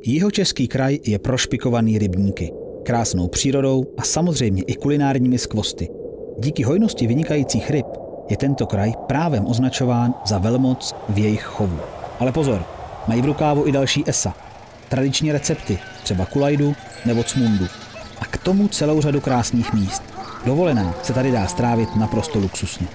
Jihočeský kraj je prošpikovaný rybníky, krásnou přírodou a samozřejmě i kulinárními skvosty. Díky hojnosti vynikajících ryb je tento kraj právem označován za velmoc v jejich chovu. Ale pozor, mají v rukávu i další esa. Tradiční recepty, třeba kulajdu nebo cmundu. A k tomu celou řadu krásných míst. Dovolená se tady dá strávit naprosto luxusně.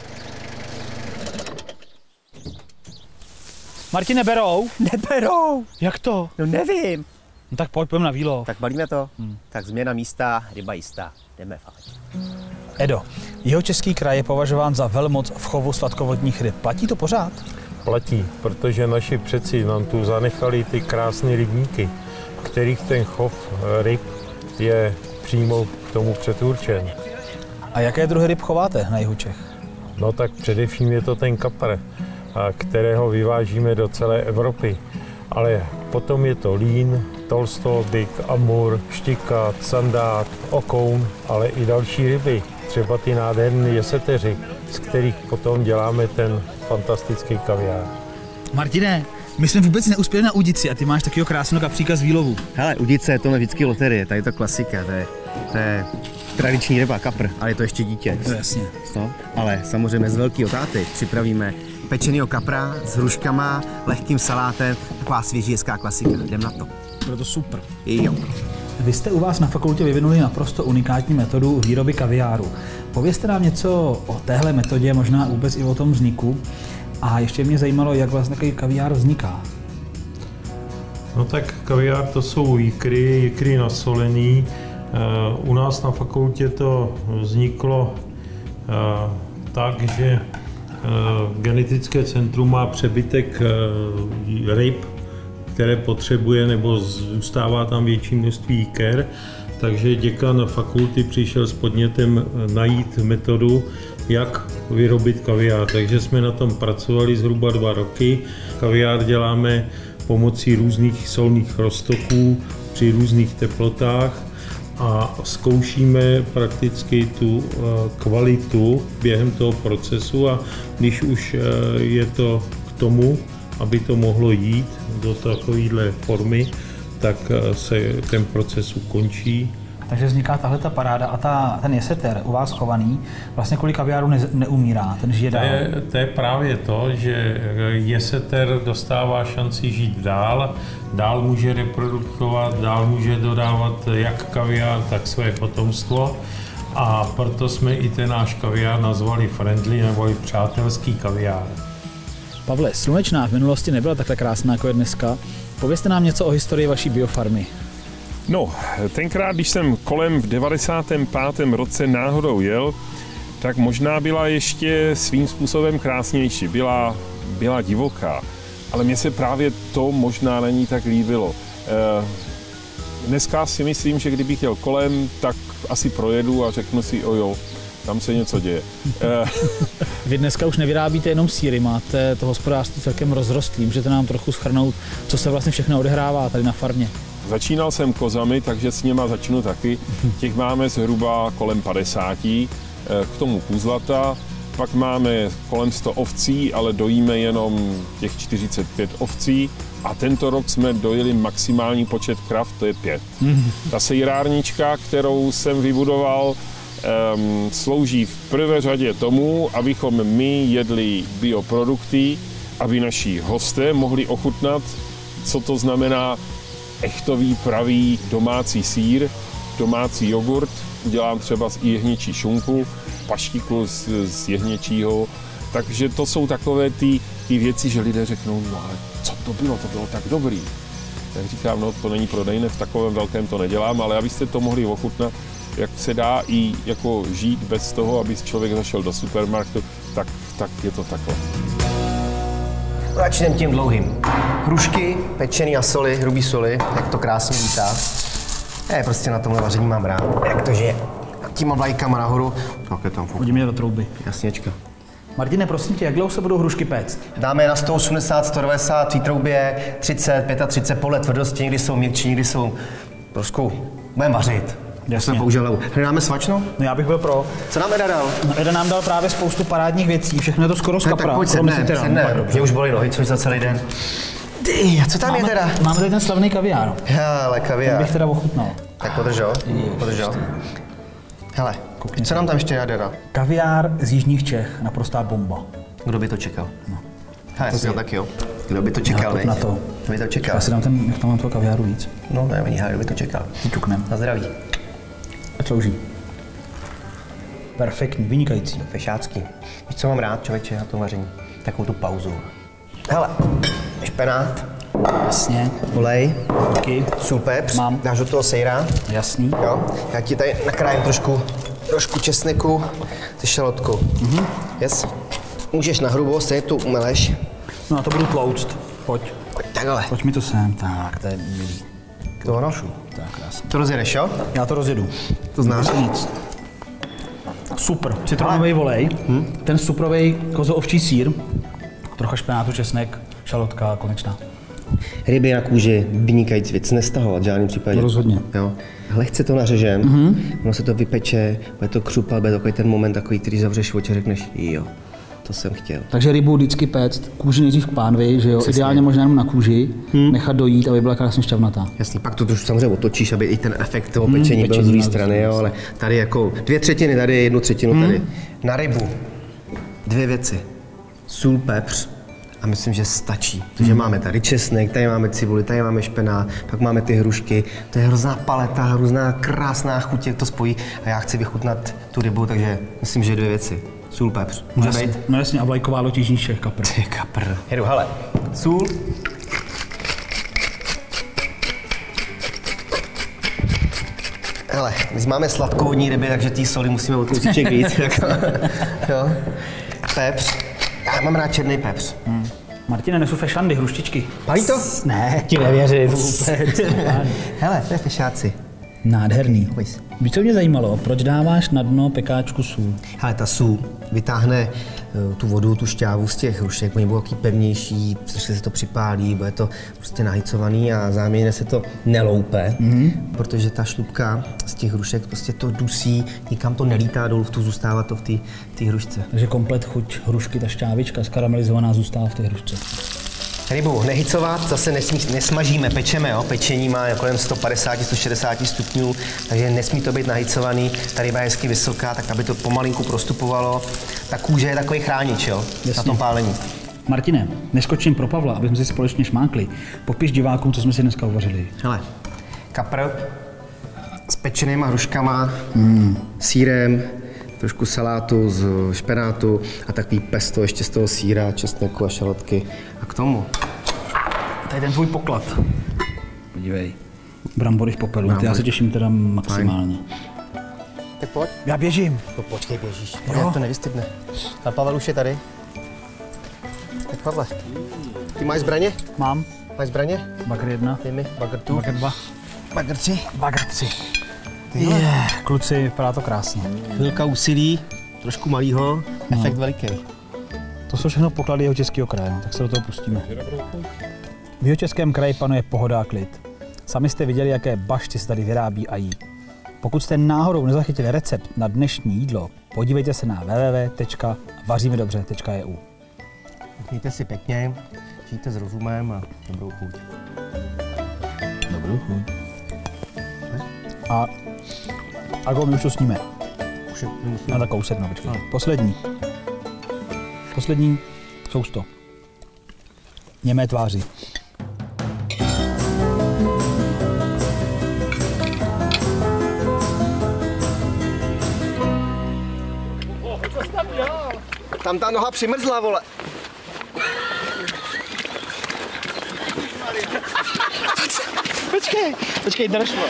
Martine, berou? Neberou. Jak to? No nevím. No tak pojďme na výlov. Tak balíme to? Tak změna místa, ryba jistá. Jdeme fakt. Edo, Jihočeský kraj je považován za velmoc v chovu sladkovodních ryb. Platí to pořád? Platí, protože naši předci nám tu zanechali ty krásné rybníky, v kterých ten chov ryb je přímo k tomu předurčen. A jaké druhy ryb chováte na jihu Čech? No tak především je to ten kapr, kterého vyvážíme do celé Evropy. Ale potom je to lín, tolstolbik, amur, štika, sandát, okoun, ale i další ryby. Třeba ty nádherné jeseteři, z kterých potom děláme ten fantastický kaviár. Martine, my jsme vůbec neuspěli na udici a ty máš takového krásného kapříka z výlovu. Hele, udice, to je vždycky loterie, tady je to klasika, to je tradiční ryba, kapr, ale je to ještě dítě. No, jasně. No, ale samozřejmě z velkého táty připravíme pečenýho kapra s hruškama, lehkým salátem, taková svěží hezká klasika, jdem na to. Bude to super. Jo. Vy jste u vás na fakultě vyvinuli naprosto unikátní metodu výroby kaviáru. Povězte nám něco o téhle metodě, možná vůbec i o tom vzniku. A ještě mě zajímalo, jak vlastně takový kaviár vzniká. No tak kaviár to jsou jikry nasolený. U nás na fakultě to vzniklo tak, že genetické centrum má přebytek ryb, které potřebuje, nebo zůstává tam větší množství jiker, takže děkan fakulty přišel s podnětem najít metodu, jak vyrobit kaviár. Takže jsme na tom pracovali zhruba 2 roky. Kaviár děláme pomocí různých solných roztoků při různých teplotách a zkoušíme prakticky tu kvalitu během toho procesu a když už je to k tomu, aby to mohlo jít do takovéhle formy, tak se ten proces ukončí. Takže vzniká tahle ta paráda a ten jeseter u vás chovaný, vlastně kvůli kaviáru neumírá, ten žije dál. To je právě to, že jeseter dostává šanci žít dál může reprodukovat, dál může dodávat jak kaviár, tak své potomstvo. A proto jsme i ten náš kaviár nazvali friendly, neboli přátelský kaviár. Pavle, Slunečná v minulosti nebyla takhle krásná, jako je dneska. Povězte nám něco o historii vaší biofarmy. No, tenkrát, když jsem kolem v 95. roce náhodou jel, tak možná byla ještě svým způsobem krásnější, byla divoká, ale mně se právě to možná na ní tak líbilo. Dneska si myslím, že kdybych jel kolem, tak asi projedu a řeknu si, ojo, tam se něco děje. Vy dneska už nevyrábíte jenom sýry, máte to hospodářství celkem rozrostlý. Můžete nám trochu shrnout, co se vlastně všechno odehrává tady na farmě? Začínal jsem kozami, takže s něma začnu taky. Těch máme zhruba kolem 50, k tomu kůzlata. Pak máme kolem 100 ovcí, ale dojíme jenom těch 45 ovcí. A tento rok jsme dojeli maximální počet krav, to je 5. Ta sejrárnička, kterou jsem vybudoval, slouží v prvé řadě tomu, abychom my jedli bioprodukty, aby naši hosté mohli ochutnat, co to znamená echtový, pravý domácí sýr, domácí jogurt. Dělám třeba z jehněčí šunku, paštiku z jehněčího. Takže to jsou takové ty věci, že lidé řeknou, no ale co to bylo tak dobrý. Tak říkám, no to není prodejné, v takovém velkém to nedělám, ale abyste to mohli ochutnat, jak se dá i jako žít bez toho, aby člověk zašel do supermarketu, tak je to takhle. Začneme tím dlouhým. Hrušky, pečený na soli, hrubý soli, jak to krásně vítá. Prostě na tomhle vaření mám rád. Jak to žije. Těma vlajkama nahoru, tak je tam fuk. Hodíme je do trouby. Jasněčka. Martine, prosím tě, jak dlouho se budou hrušky péct? Dáme na 180, 190, v troubě 30, 35 podle tvrdosti, někdy jsou měkčí, někdy jsou trošku, budeme vařit. Jasně. Použil hlavu. Dáme svačnou? No já bych byl pro. Co nám Eda dal? No, Eda nám dal právě spoustu parádních věcí, všechno je to skoro z kapra. Tak pojď sedne, že už bolí nohy, což za celý den. Ty, a co tam je teda? Máme tady ten slavný kaviár. Hele, Ten kaviár. bych teda ochutnal. Tak podržo. Hele, co nám tam ještě jde? Kaviár z jižních Čech, naprostá bomba. Kdo by to čekal? No. Hele, já si dám taky, jo. Kdo by to čekal, Na to. Kdo by to čekal? Já si dám jak tam mám toho kaviáru víc. No, ne, oni, kdo by to čekal? Ťuknem. Na zdraví. A slouží. Perfektní, vynikající. Fešácký. Víš, co mám rád, člověče, na tom vaření? Takovou tu pauzu. Hele, špenát, Jasně. olej, Taky. sůl, pepř, Mám. dáš do toho sejra, Jasný. jo. Já ti tady nakrájím trošku česneku se šalotkou. Yes. Můžeš na hrubo, stejně tu umeleš. No a to budu tlouct. Pojď. Pojď takhle. Pojď mi to sem. Tak, to je milý. To ono? Tak, krásně. To rozjedeš, jo? Já to rozjedu. To znáš? Nic. Super. Citronový volej, ten suprový kozoovčí sýr, trocha špenátu, česnek, šalotka, konečná. Ryby na kůži, vynikající věc, nestahovat v žádném případě. Rozhodně. Jo. Lehce to nařežem, ono se to vypeče, bude to křupat, bude takový ten moment, takový, který zavřeš oči a řekneš, jo, to jsem chtěl. Takže rybu vždycky péct, kůži nejdřív k pánvi, že jo, Přesně. ideálně možná jenom na kůži, nechat dojít, aby byla krásně šťavnatá. Jasný, pak to trošku samozřejmě otočíš, aby i ten efekt toho pečení byl z druhé strany, jo, ale tady jako 2/3 tady, 1/3 tady. Na rybu 2 věci, sůl, pepř a myslím, že stačí. Takže máme tady česnek, tady máme cibuli, tady máme špenát, pak máme ty hrušky, to je hrozná paleta, hrozná krásná chuť, jak to spojí a já chci vychutnat tu rybu, takže myslím, že 2 věci. Sůl, pepř. Může být? No jasně, a vlajková loď jižních Čech, kapr. Ty kapr. Jedu, hele. Sůl. Hele, když máme sladkovodní ryby, takže té soli musíme o kousíček víc. Jo. Pepř. Já mám rád černý pepř. Martine, nesu fešandy, hruštičky. Palí to? Ne, ti nevěřím. Hele, to je fešáci. Nádherný. Pojď. Víš, co mě zajímalo, proč dáváš na dno pekáčku sůl? Hele, ta sůl vytáhne tu vodu, tu šťávu z těch hrušek, oni budou taky pevnější, strašně se to připálí, bude to prostě nahycovaný a záměrně se to neloupe, protože ta šlupka z těch hrušek prostě to dusí, nikam to nelítá dolů, zůstává to v té hrušce. Takže komplet chuť hrušky, ta šťávička skaramelizovaná zůstává v té hrušce. Rybu nehycovat, zase nesmažíme, pečeme, jo? Pečení má kolem 150-160 stupňů, takže nesmí to být nahycovaný, ta ryba je hezky vysoká, tak aby to pomalinku prostupovalo. Ta kůže je takový chránič, jo? Na tom pálení. Martine, neskočím pro Pavla, abychom si společně šmákli. Popiš divákům, co jsme si dneska uvařili. Hele, kapr s pečenýma hruškama, sýrem, trošku salátu z špenátu a takový pesto ještě z toho sýra, česneku a šalotky. A k tomu. Tady ten tvůj poklad. Podívej. Brambory v popelu, já se těším teda maximálně. Tak pojď. Já běžím. To počkej, běžíš. Jak to nevystydne. A Pavel už je tady. Tak Pavle, ty máš zbraně? Mám. Máš zbraně? Bagr 1. Dej mi bagr tu. Bagr 2. Bagr 3. Bagr 3. Kluci, vypadá to krásně. Chvilka úsilí, trošku malýho, efekt veliký. To jsou všechno poklady Jihočeského kraje, no, tak se do toho pustíme. V Jihočeském kraji panuje pohoda a klid. Sami jste viděli, jaké bašty se tady vyrábí a jí. Pokud jste náhodou nezachytili recept na dnešní jídlo, podívejte se na www.vařimedobře.eu. Mějte si pěkně, žijte s rozumem a dobrou chuť. Dobrou chuť. A my už to sníme. Už nemusím. No tak kousek, no počkej. Poslední sousto. Němé tváři. Tam ta noha přimrzla, vole. Počkej, drž, vole.